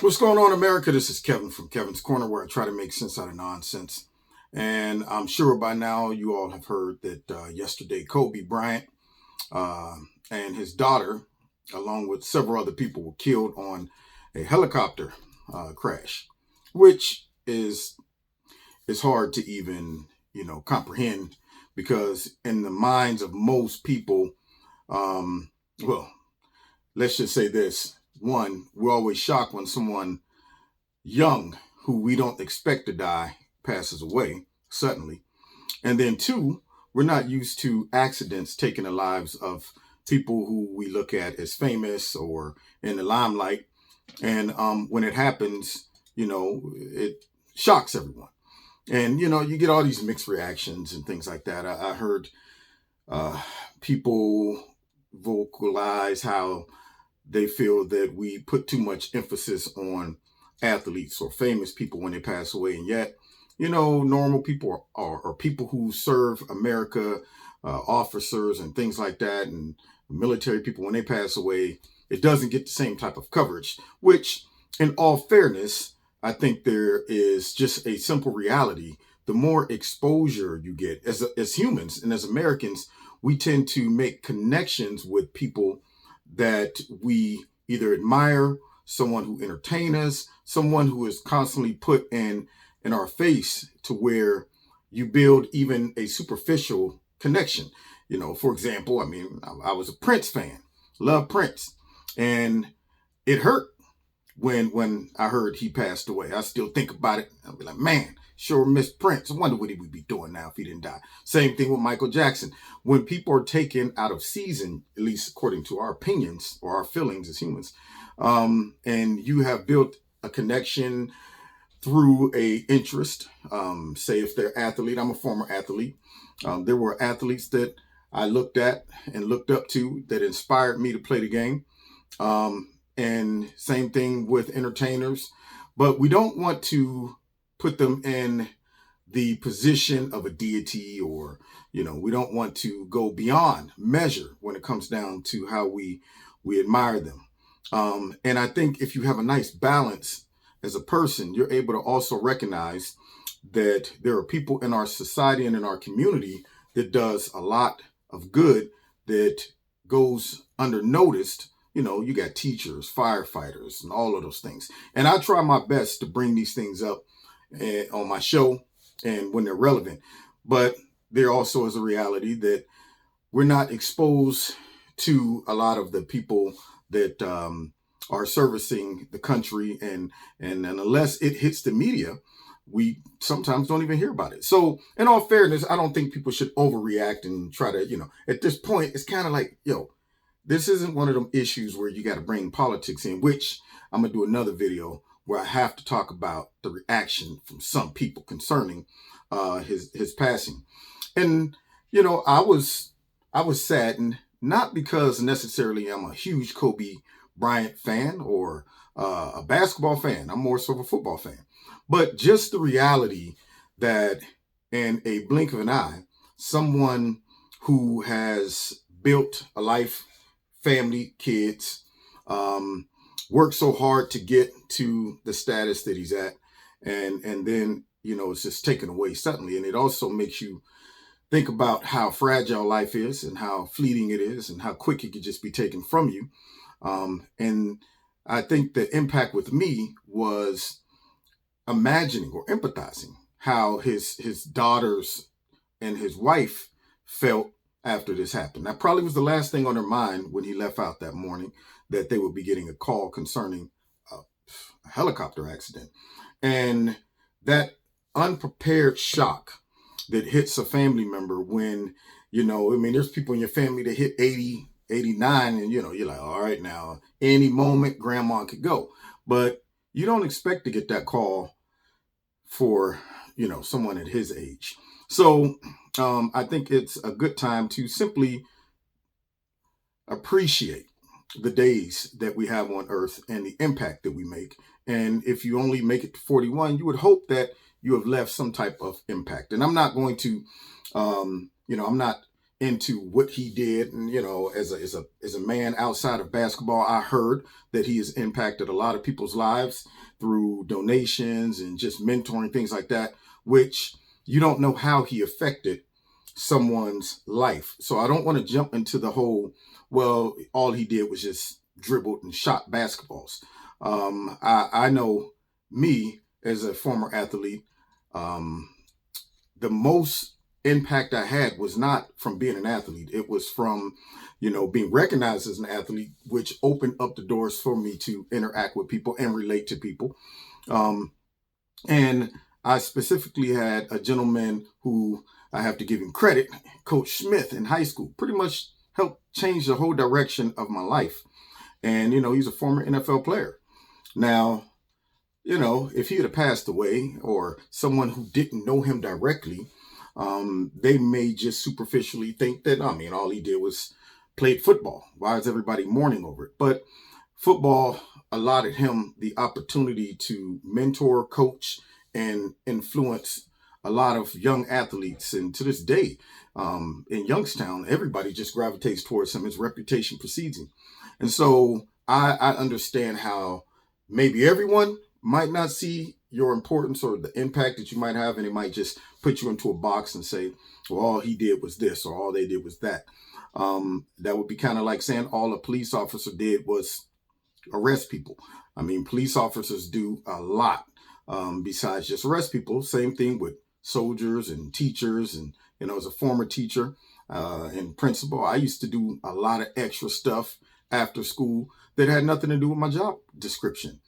What's going on, America? This is Kevin from Kevin's Corner, where I try to make sense out of nonsense. And I'm sure by now you all have heard that yesterday Kobe Bryant uh, and his daughter, along with several other people, were killed on a helicopter crash, which is hard to even comprehend because in the minds of most people, um, well, let's just say this: one, we're always shocked when someone young who we don't expect to die passes away suddenly. And then two, we're not used to accidents taking the lives of people who we look at as famous or in the limelight. And when it happens, it shocks everyone. And, you get all these mixed reactions and things like that. I heard uh, people vocalize how they feel that we put too much emphasis on athletes or famous people when they pass away. And yet, normal people or people who serve America, officers and things like that, and military people, when they pass away, it doesn't get the same type of coverage, which, in all fairness, I think there is just a simple reality. The more exposure you get as humans and as Americans, we tend to make connections with people that we either admire, someone who entertain us, someone who is constantly put in our face to where you build even a superficial connection. For example, I was a Prince fan, love Prince, and it hurt when I heard he passed away. I still think about it. I'll be like, man, sure miss Prince. I wonder what he would be doing now if he didn't die. Same thing with Michael Jackson. When people are taken out of season, at least according to our opinions or our feelings as humans, and you have built a connection through a interest, say if they're athlete, I'm a former athlete. There were athletes that I looked at and looked up to that inspired me to play the game. And same thing with entertainers, but we don't want to put them in the position of a deity, or we don't want to go beyond measure when it comes down to how we admire them. And I think if you have a nice balance as a person, you're able to also recognize that there are people in our society and in our community that does a lot of good that goes undernoticed. You got teachers, firefighters, and all of those things. And I try my best to bring these things up on my show and when they're relevant. But there also is a reality that we're not exposed to a lot of the people that are servicing the country, and unless it hits the media, we sometimes don't even hear about it. So in all fairness, I don't think people should overreact and try to, at this point, it's kind of like, this isn't one of them issues where you got to bring politics in, which I'm going to do another video where I have to talk about the reaction from some people concerning his passing. And, I was saddened, not because necessarily I'm a huge Kobe Bryant fan or a basketball fan. I'm more so of a football fan. But just the reality that in a blink of an eye, someone who has built a life, family, kids, worked so hard to get to the status that he's at, and then it's just taken away suddenly. And it also makes you think about how fragile life is and how fleeting it is and how quick it could just be taken from you. And I think the impact with me was imagining or empathizing how his daughters and his wife felt after this happened. That probably was the last thing on their mind when he left out that morning, that they would be getting a call concerning a helicopter accident. And that unprepared shock that hits a family member when, there's people in your family that hit 80, 89, and, you're like, all right, now, any moment grandma could go. But you don't expect to get that call for, someone at his age. So I think it's a good time to simply appreciate the days that we have on earth and the impact that we make. And if you only make it to 41, you would hope that you have left some type of impact. And I'm not going to, I'm not into what he did, and as a man outside of basketball, I heard that he has impacted a lot of people's lives through donations and just mentoring, things like that, which you don't know how he affected someone's life. So I don't want to jump into the whole, well, all he did was just dribbled and shot basketballs. I know me as a former athlete, um, the most impact I had was not from being an athlete. It was from, being recognized as an athlete, which opened up the doors for me to interact with people and relate to people. Um, and I specifically had a gentleman who I have to give him credit, Coach Smith in high school, pretty much helped change the whole direction of my life. And, he's a former NFL player. Now, if he had passed away or someone who didn't know him directly, they may just superficially think that, all he did was played football. Why is everybody mourning over it? But football allotted him the opportunity to mentor, coach, and influence a lot of young athletes. And to this day, in Youngstown, everybody just gravitates towards him. His reputation precedes him. And so I understand how maybe everyone might not see your importance or the impact that you might have, and it might just put you into a box and say, well, all he did was this or all they did was that. That would be kind of like saying all a police officer did was arrest people. Police officers do a lot besides just arrest people. Same thing with soldiers and teachers. And, as a former teacher and principal, I used to do a lot of extra stuff after school that had nothing to do with my job description.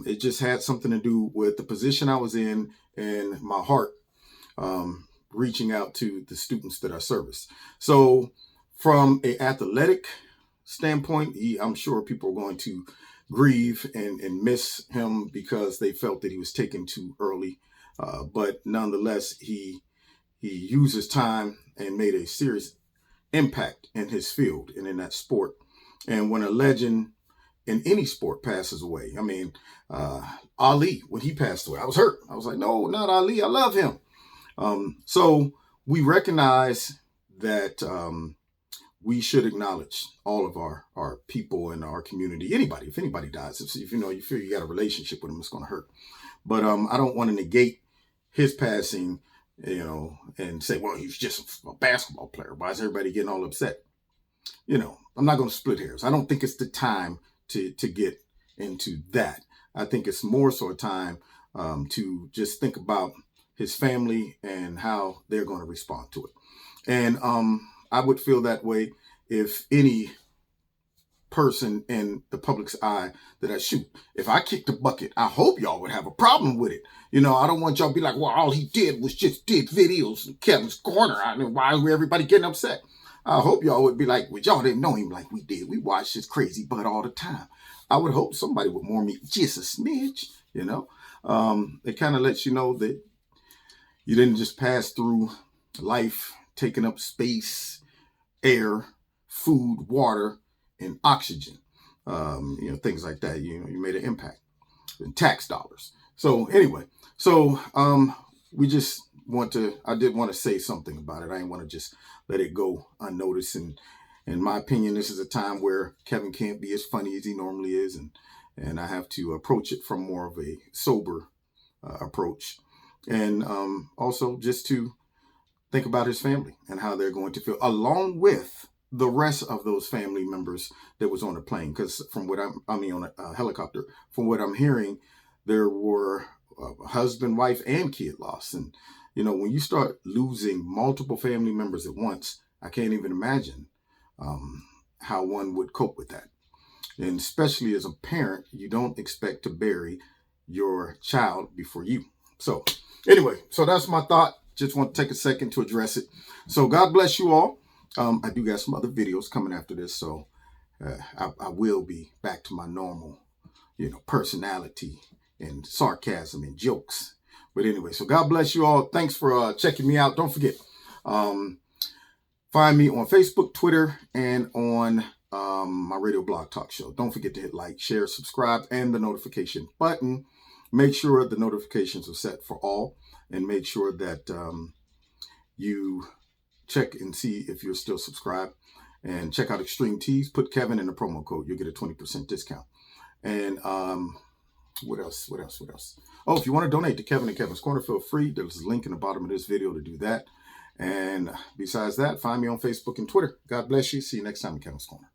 It just had something to do with the position I was in and my heart reaching out to the students that I service. So from an athletic standpoint, I'm sure people are going to grieve and miss him because they felt that he was taken too early. But nonetheless, he used his time and made a serious impact in his field and in that sport. And when a legend in any sport passes away, Ali, when he passed away, I was hurt. I was like, no, not Ali. I love him. So we recognize that we should acknowledge all of our people in our community. If anybody dies, if you feel you got a relationship with them, it's going to hurt. But I don't want to negate his passing, and say, well, he's just a basketball player. Why is everybody getting all upset? I'm not going to split hairs. I don't think it's the time to get into that. I think it's more so a time to just think about his family and how they're going to respond to it. And I would feel that way if any person in the public's eye that I shoot. If I kicked the bucket, I hope y'all would have a problem with it. I don't want y'all to be like, well, all he did was just did videos in Kevin's corner. Why is everybody getting upset? I hope y'all would be like, well, y'all didn't know him like we did. We watched his crazy butt all the time. I would hope somebody would warn me just a smidge, It kind of lets you know that you didn't just pass through life taking up space, air, food, water, and oxygen. Things like that. You made an impact in tax dollars. So anyway, we just I did want to say something about it. I didn't want to just let it go unnoticed. And in my opinion, this is a time where Kevin can't be as funny as he normally is. And I have to approach it from more of a sober approach. And also just to think about his family and how they're going to feel, along with the rest of those family members that was on the plane. Because from what on a helicopter, from what I'm hearing, there were husband, wife, and kid lost. And, when you start losing multiple family members at once, I can't even imagine how one would cope with that. And especially as a parent, you don't expect to bury your child before you. So anyway, so that's my thought. Just want to take a second to address it. So God bless you all. I do got some other videos coming after this, so I will be back to my normal, personality and sarcasm and jokes. But anyway, so God bless you all. Thanks for checking me out. Don't forget, find me on Facebook, Twitter, and on my radio blog talk show. Don't forget to hit like, share, subscribe, and the notification button. Make sure the notifications are set for all, and make sure that you check and see if you're still subscribed. And check out Extreme Tees. Put Kevin in the promo code. You'll get a 20% discount. And what else? Oh, if you want to donate to Kevin and Kevin's Corner, feel free. There's a link in the bottom of this video to do that. And besides that, find me on Facebook and Twitter. God bless you. See you next time in Kevin's Corner.